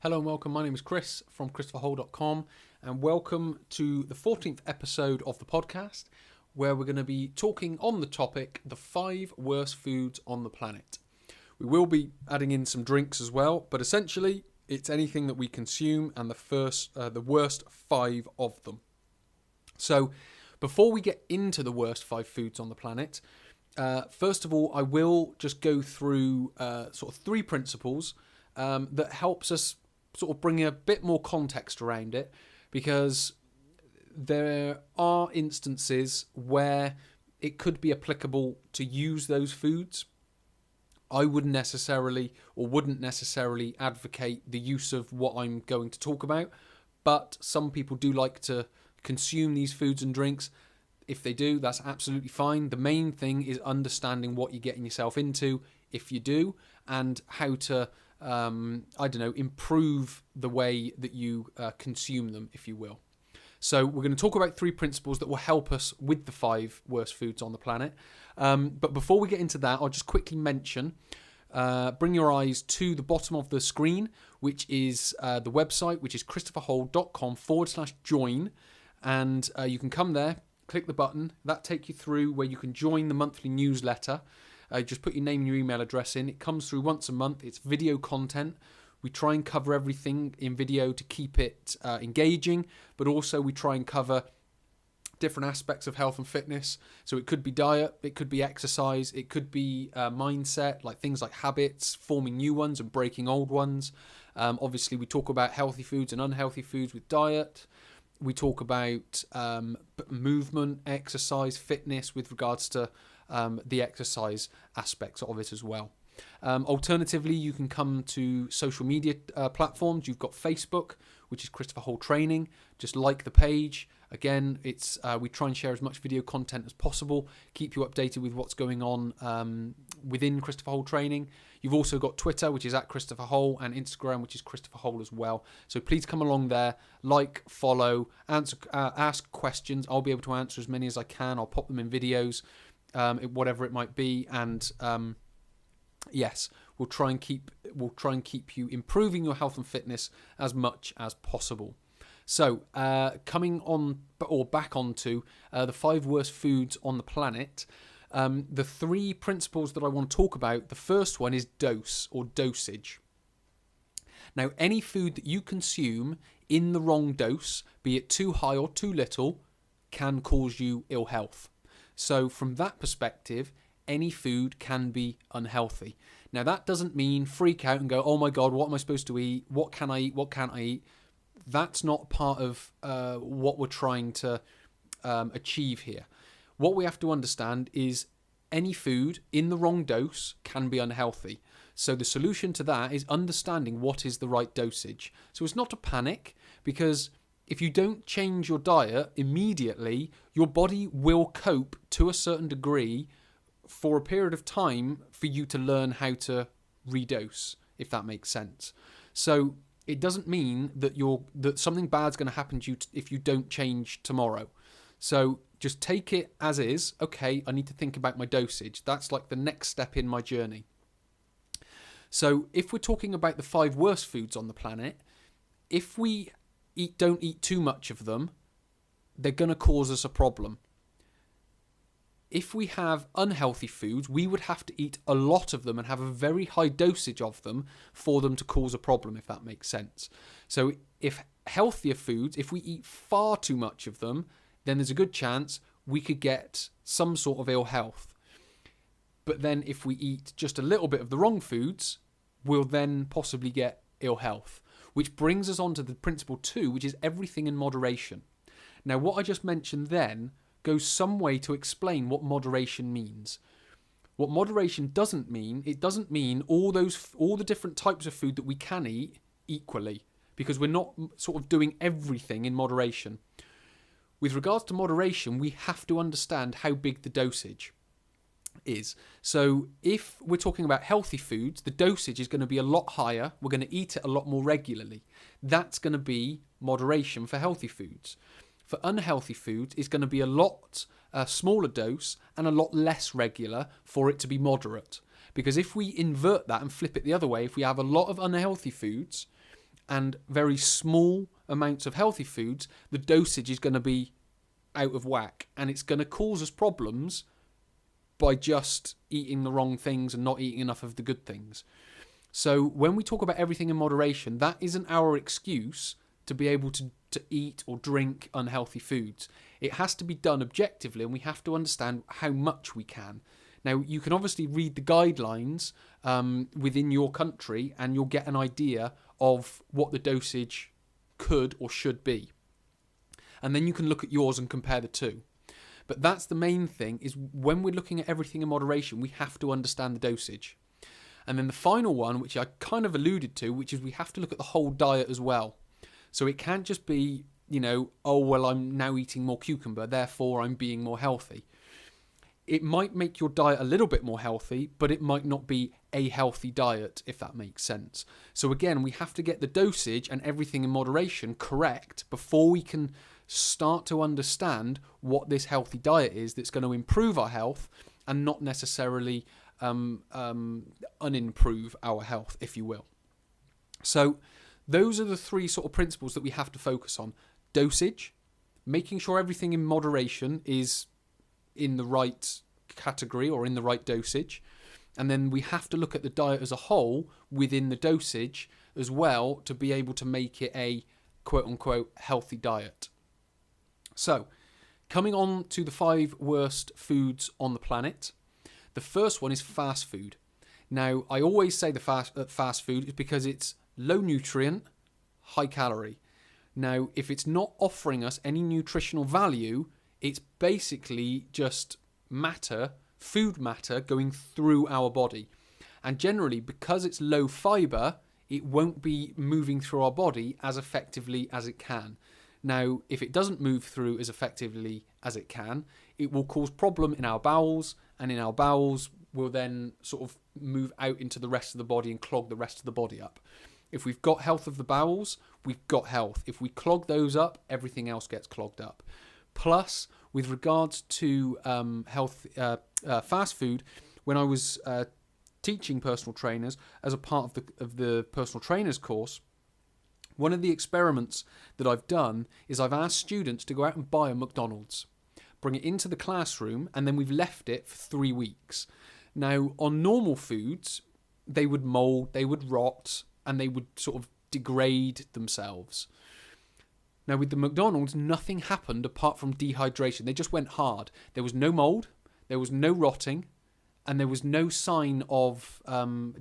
Hello and welcome. My name is Chris from ChristopherHole.com, and welcome to the 14th episode of the podcast, where we're going to be talking on the topic, the 5 worst foods on the planet. We will be adding in some drinks as well, but essentially it's anything that we consume and the worst 5 of them. So before we get into the worst 5 foods on the planet, first of all, I will just go through sort of 3 principles that helps us sort of bring a bit more context around it, because there are instances where it could be applicable to use those foods. I wouldn't necessarily advocate the use of what I'm going to talk about, but some people do like to consume these foods and drinks. If they do, that's absolutely fine. The main thing is understanding what you're getting yourself into, if you do, and how to improve the way that you consume them, if you will. So we're going to talk about 3 principles that will help us with the 5 worst foods on the planet. But before we get into that, I'll just quickly mention, bring your eyes to the bottom of the screen, which is the website, which is ChristopherHole.com/join. And you can come there, click the button, that take you through where you can join the monthly newsletter. Just put your name and your email address in. It comes through once a month. It's video content. We try and cover everything in video to keep it engaging, but also we try and cover different aspects of health and fitness. So it could be diet, it could be exercise, it could be mindset, like things like habits, forming new ones and breaking old ones. Obviously, we talk about healthy foods and unhealthy foods with diet. We talk about movement, exercise, fitness with regards to the exercise aspects of it as well. Alternatively, you can come to social media platforms. You've got Facebook, which is Christopher Hole Training. Just like the page. Again, it's we try and share as much video content as possible, keep you updated with what's going on within Christopher Hole Training. You've also got Twitter, which is at Christopher Hole, and Instagram, which is Christopher Hole as well. So please come along there, like, follow, answer, ask questions. I'll be able to answer as many as I can. I'll pop them in videos, whatever it might be, and yes, we'll try and keep you improving your health and fitness as much as possible. So, back onto the 5 worst foods on the planet. The 3 principles that I want to talk about. The first one is dose or dosage. Now, any food that you consume in the wrong dose, be it too high or too little, can cause you ill health. So, from that perspective, any food can be unhealthy. Now, that doesn't mean freak out and go, oh my God, what am I supposed to eat? What can I eat? What can't I eat? That's not part of what we're trying to achieve here. What we have to understand is any food in the wrong dose can be unhealthy. So the solution to that is understanding what is the right dosage. So it's not to panic, because if you don't change your diet immediately, your body will cope to a certain degree for a period of time for you to learn how to redose, if that makes sense. So it doesn't mean that something bad's going to happen to you if you don't change tomorrow. So just take it as is. Okay, I need to think about my dosage. That's like the next step in my journey. So if we're talking about the 5 worst foods on the planet, if we don't eat too much of them, they're going to cause us a problem. If we have unhealthy foods, we would have to eat a lot of them and have a very high dosage of them for them to cause a problem, if that makes sense. So if healthier foods, if we eat far too much of them, then there's a good chance we could get some sort of ill health. But then if we eat just a little bit of the wrong foods, we'll then possibly get ill health. Which brings us on to the principle 2, which is everything in moderation. Now, what I just mentioned then goes some way to explain what moderation means. What moderation doesn't mean, it doesn't mean all the different types of food that we can eat equally, because we're not sort of doing everything in moderation. With regards to moderation, we have to understand how big the dosage is. So if we're talking about healthy foods, the dosage is going to be a lot higher. We're going to eat it a lot more regularly. That's going to be moderation for healthy foods. For unhealthy foods, it's going to be a lot smaller dose and a lot less regular for it to be moderate. Because if we invert that and flip it the other way, if we have a lot of unhealthy foods and very small amounts of healthy foods, the dosage is going to be out of whack, and it's going to cause us problems by just eating the wrong things and not eating enough of the good things. So when we talk about everything in moderation, that isn't our excuse to be able to eat or drink unhealthy foods. It has to be done objectively, and we have to understand how much we can. Now, you can obviously read the guidelines within your country, and you'll get an idea of what the dosage could or should be. And then you can look at yours and compare the two. But that's the main thing, is when we're looking at everything in moderation, we have to understand the dosage. And then the final one, which I kind of alluded to, which is we have to look at the whole diet as well. So it can't just be, oh, well, I'm now eating more cucumber, therefore I'm being more healthy. It might make your diet a little bit more healthy, but it might not be a healthy diet, if that makes sense. So again, we have to get the dosage and everything in moderation correct before we can start to understand what this healthy diet is that's going to improve our health and not necessarily unimprove our health, if you will. So those are the three sort of principles that we have to focus on. Dosage, making sure everything in moderation is in the right category or in the right dosage. And then we have to look at the diet as a whole within the dosage as well to be able to make it a quote-unquote healthy diet. So, coming on to the 5 worst foods on the planet. The first one is fast food. Now, I always say the fast food is because it's low nutrient, high calorie. Now, if it's not offering us any nutritional value, it's basically just food matter going through our body. And generally, because it's low fiber, it won't be moving through our body as effectively as it can. Now, if it doesn't move through as effectively as it can, it will cause problem in our bowels, and in our bowels will then sort of move out into the rest of the body and clog the rest of the body up. If we've got health of the bowels, we've got health. If we clog those up, everything else gets clogged up. Plus, with regards to fast food, when I was teaching personal trainers as a part of the personal trainers course, one of the experiments that I've done is I've asked students to go out and buy a McDonald's, bring it into the classroom, and then we've left it for 3 weeks. Now, on normal foods, they would mold, they would rot, and they would sort of degrade themselves. Now, with the McDonald's, nothing happened apart from dehydration. They just went hard. There was no mold, there was no rotting, and there was no sign of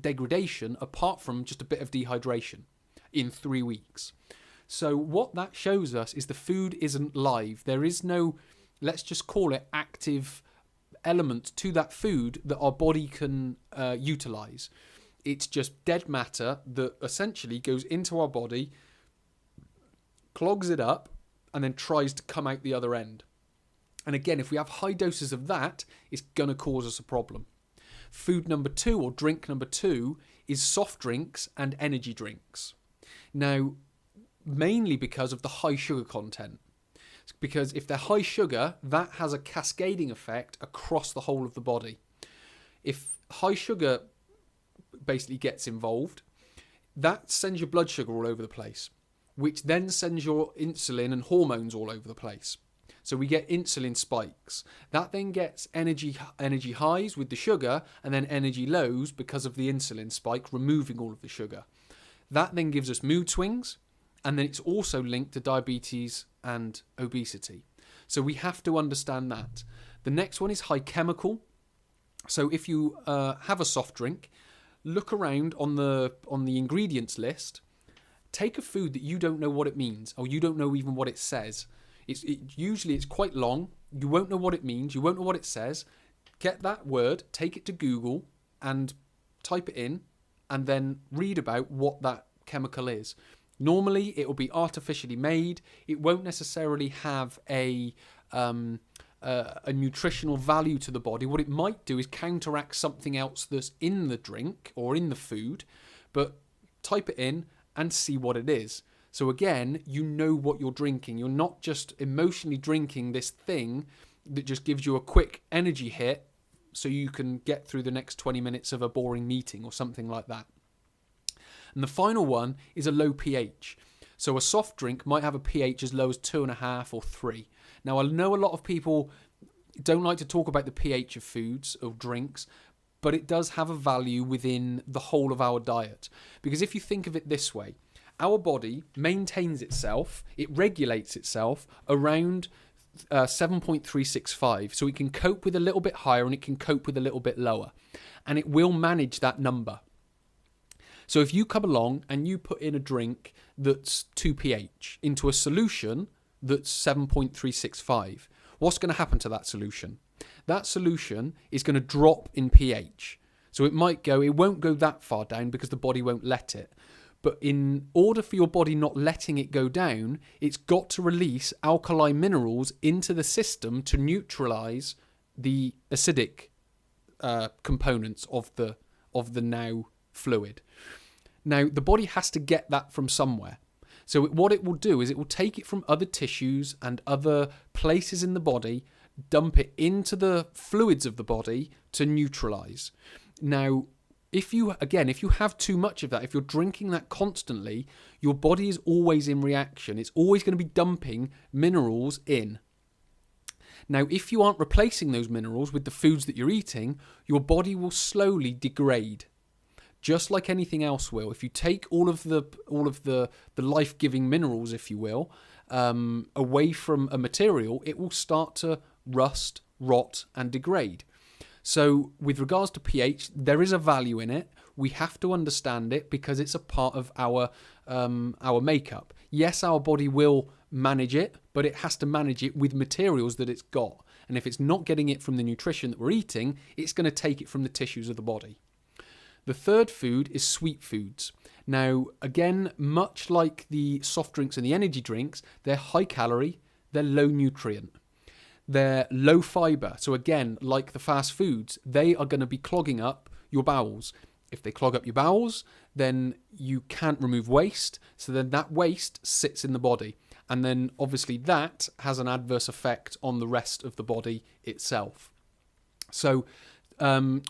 degradation apart from just a bit of dehydration in 3 weeks. So what that shows us is the food isn't live. There is no, let's just call it, active element to that food that our body can utilize. It's just dead matter that essentially goes into our body, clogs it up, and then tries to come out the other end. And again, if we have high doses of that, it's going to cause us a problem. Food number 2, or drink number 2, is soft drinks and energy drinks. Now, mainly because of the high sugar content. Because if they're high sugar, that has a cascading effect across the whole of the body. If high sugar basically gets involved, that sends your blood sugar all over the place, which then sends your insulin and hormones all over the place. So we get insulin spikes. That then gets energy highs with the sugar, and then energy lows because of the insulin spike removing all of the sugar. That then gives us mood swings, and then it's also linked to diabetes and obesity. So we have to understand that. The next one is high chemical. So if you have a soft drink, look around on the ingredients list. Take a food that you don't know what it means, or you don't know even what it says. Usually it's quite long. You won't know what it means. You won't know what it says. Get that word, take it to Google, and type it in, and then read about what that chemical is. Normally, it will be artificially made. It won't necessarily have a nutritional value to the body. What it might do is counteract something else that's in the drink or in the food, but type it in and see what it is. So again, you know what you're drinking. You're not just emotionally drinking this thing that just gives you a quick energy hit so you can get through the next 20 minutes of a boring meeting or something like that. And the final one is a low pH. So a soft drink might have a pH as low as 2.5 or 3. Now, I know a lot of people don't like to talk about the pH of foods or drinks, but it does have a value within the whole of our diet. Because if you think of it this way, our body maintains itself, it regulates itself around 7.365. So it can cope with a little bit higher and it can cope with a little bit lower. And it will manage that number. So if you come along and you put in a drink that's 2 pH into a solution that's 7.365, what's going to happen to that solution? That solution is going to drop in pH. So it won't go that far down because the body won't let it. But in order for your body not letting it go down, it's got to release alkali minerals into the system to neutralize the acidic components of the now fluid. Now, the body has to get that from somewhere. So what it will do is it will take it from other tissues and other places in the body, dump it into the fluids of the body to neutralize. Now, if you have too much of that, if you're drinking that constantly, your body is always in reaction. It's always going to be dumping minerals in. Now, if you aren't replacing those minerals with the foods that you're eating, your body will slowly degrade. Just like anything else will. If you take all of the life-giving minerals, if you will, away from a material, it will start to rust, rot, and degrade. So with regards to pH, there is a value in it. We have to understand it because it's a part of our makeup. Yes, our body will manage it, but it has to manage it with materials that it's got. And if it's not getting it from the nutrition that we're eating, it's going to take it from the tissues of the body. The third food is sweet foods. Now, again, much like the soft drinks and the energy drinks, they're high calorie, they're low nutrient. They're low fiber. So again, like the fast foods, they are going to be clogging up your bowels. If they clog up your bowels, then you can't remove waste. So then that waste sits in the body. And then obviously that has an adverse effect on the rest of the body itself. So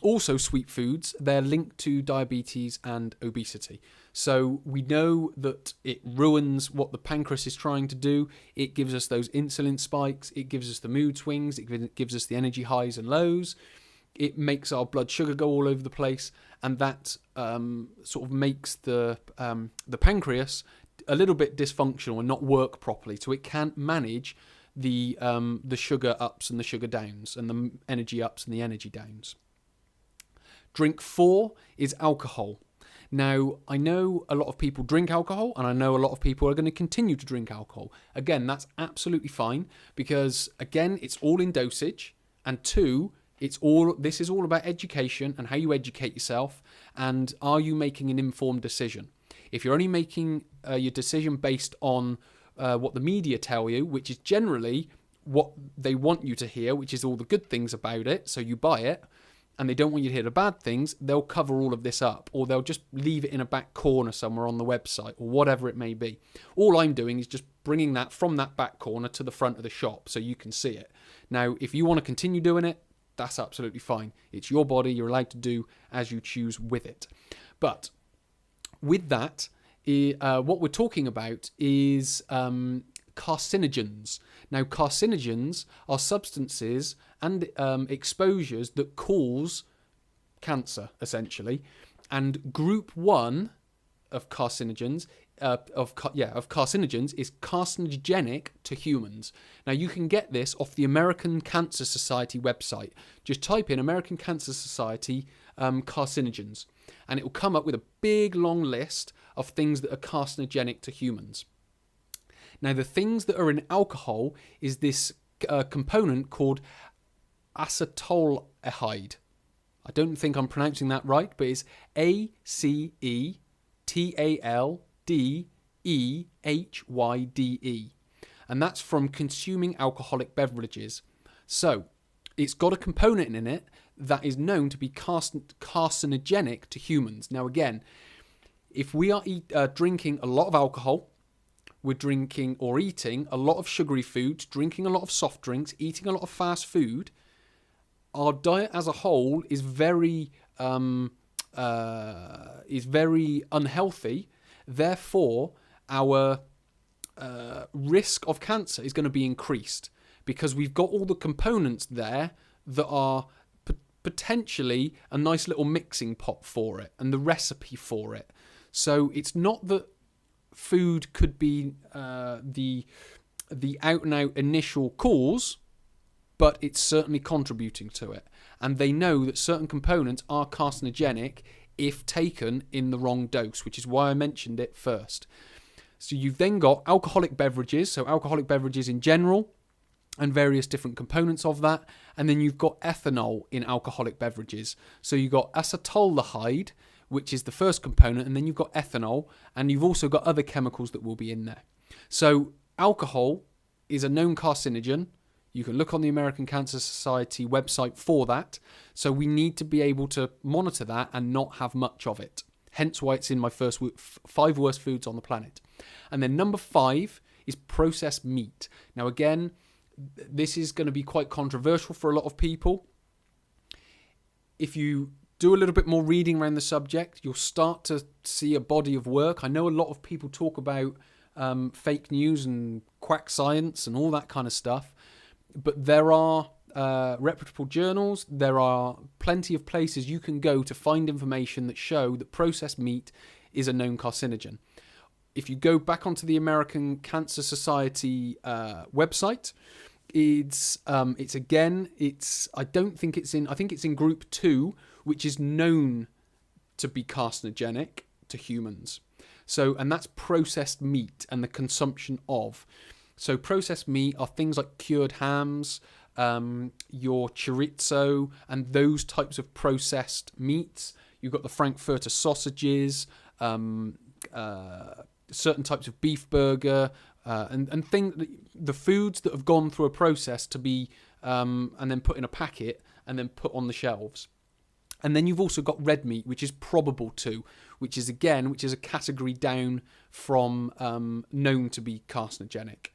also sweet foods, they're linked to diabetes and obesity. So we know that it ruins what the pancreas is trying to do. It gives us those insulin spikes. It gives us the mood swings. It gives us the energy highs and lows. It makes our blood sugar go all over the place. And that sort of makes the pancreas a little bit dysfunctional and not work properly. So it can't manage the sugar ups and the sugar downs and the energy ups and the energy downs. Drink 4 is alcohol. Now, I know a lot of people drink alcohol, and I know a lot of people are going to continue to drink alcohol. Again, that's absolutely fine because, again, it's all in dosage, and 2, this is all about education and how you educate yourself, and are you making an informed decision? If you're only making your decision based on what the media tell you, which is generally what they want you to hear, which is all the good things about it, so you buy it, and they don't want you to hear the bad things, they'll cover all of this up, or they'll just leave it in a back corner somewhere on the website, or whatever it may be. All I'm doing is just bringing that from that back corner to the front of the shop so you can see it. Now, if you want to continue doing it, that's absolutely fine. It's your body, you're allowed to do as you choose with it. But with that, what we're talking about is carcinogens. Now, carcinogens are substances and exposures that cause cancer, essentially. And group 1 of carcinogens is carcinogenic to humans. Now, you can get this off the American Cancer Society website. Just type in American Cancer Society carcinogens, and it will come up with a big long list of things that are carcinogenic to humans. Now, the things that are in alcohol is this component called acetaldehyde. I don't think I'm pronouncing that right, but it's ACETALDEHYDE. And that's from consuming alcoholic beverages. So, it's got a component in it that is known to be carcinogenic to humans. Now, again, if we are drinking a lot of alcohol, we're drinking or eating a lot of sugary foods, drinking a lot of soft drinks, eating a lot of fast food, our diet as a whole is very is very unhealthy. Therefore, our risk of cancer is going to be increased because we've got all the components there that are potentially a nice little mixing pot for it and the recipe for it. So it's not that food could be the out and out initial cause, but it's certainly contributing to it. And they know that certain components are carcinogenic if taken in the wrong dose, which is why I mentioned it first. So you've then got alcoholic beverages, so alcoholic beverages in general, and various different components of that. And then you've got ethanol in alcoholic beverages. So you've got acetaldehyde, which is the first component, and then you've got ethanol, and you've also got other chemicals that will be in there. So alcohol is a known carcinogen. You can look on the American Cancer Society website for that. So we need to be able to monitor that and not have much of it. Hence why it's in my first 5 worst foods on the planet. And then number 5 is processed meat. Now again, this is going to be quite controversial for a lot of people. If you do a little bit more reading around the subject, you'll start to see a body of work. I know a lot of people talk about fake news and quack science and all that kind of stuff. But there are reputable journals, there are plenty of places you can go to find information that show that processed meat is a known carcinogen. If you go back onto the American Cancer Society website, I think it's in group 2, which is known to be carcinogenic to humans. So, and that's processed meat and the consumption of. So processed meat are things like cured hams, your chorizo, and those types of processed meats. You've got the Frankfurter sausages, certain types of beef burger, and the foods that have gone through a process to be and then put in a packet and then put on the shelves. And then you've also got red meat, which is probable to, which is a category down from known to be carcinogenic.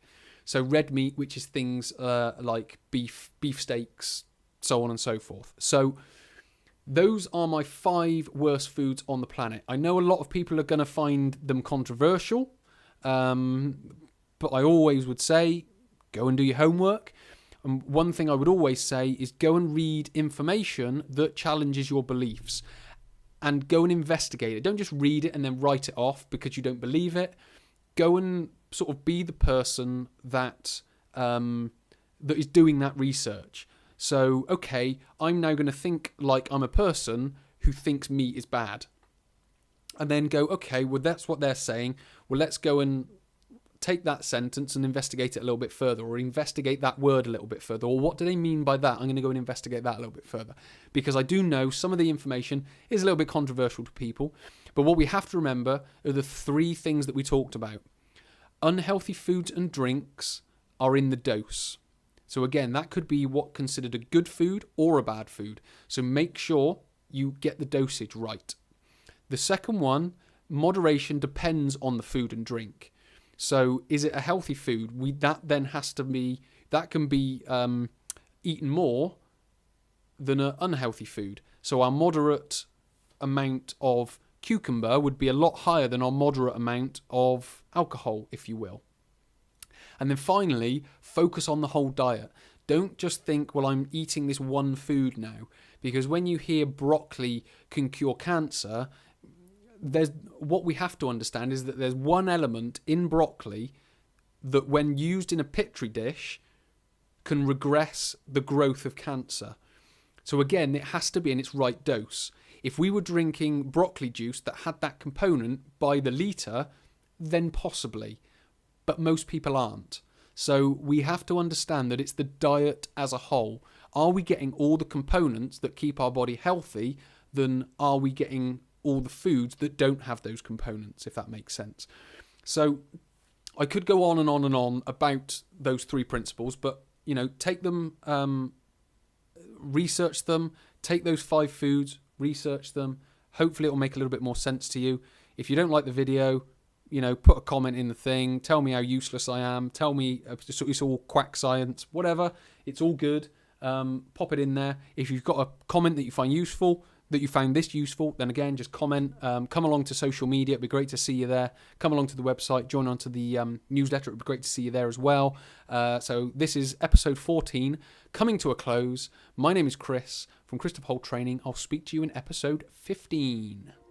So red meat, which is things like beef steaks, so on and so forth. So those are my 5 worst foods on the planet. I know a lot of people are going to find them controversial, but I always would say, go and do your homework. And one thing I would always say is go and read information that challenges your beliefs and go and investigate it. Don't just read it and then write it off because you don't believe it. Go and sort of be the person that is doing that research. So, okay, I'm now going to think like I'm a person who thinks meat is bad. And then go, okay, well, that's what they're saying. Well, let's go and take that sentence and investigate it a little bit further, or investigate that word a little bit further, or what do they mean by that? I'm going to go and investigate that a little bit further, because I do know some of the information is a little bit controversial to people. But what we have to remember are the 3 things that we talked about. Unhealthy foods and drinks are in the dose. So again, that could be what considered a good food or a bad food. So make sure you get the dosage right. The second one, moderation depends on the food and drink. So is it a healthy food? That can be eaten more than an unhealthy food. So our moderate amount of cucumber would be a lot higher than our moderate amount of alcohol, if you will. And then finally, focus on the whole diet. Don't just think, well, I'm eating this one food now. Because when you hear broccoli can cure cancer, what we have to understand is that there's one element in broccoli that when used in a Petri dish can regress the growth of cancer. So again, it has to be in its right dose. If we were drinking broccoli juice that had that component by the litre, then possibly. But most people aren't. So we have to understand that it's the diet as a whole. Are we getting all the components that keep our body healthy? Then are we getting all the foods that don't have those components, if that makes sense? So I could go on and on and on about those 3 principles, but take them, research them, take those 5 foods, research them. Hopefully it will make a little bit more sense to you. If you don't like the video, put a comment in the thing, tell me how useless I am, tell me it's all quack science, whatever, it's all good. Pop it in there. If you've got a comment that you find useful, that you found this useful, then again, just comment. Come along to social media. It'd be great to see you there. Come along to the website. Join onto the newsletter. It'd be great to see you there as well. So this is episode 14, coming to a close. My name is Chris from Chris DePaul Training. I'll speak to you in episode 15.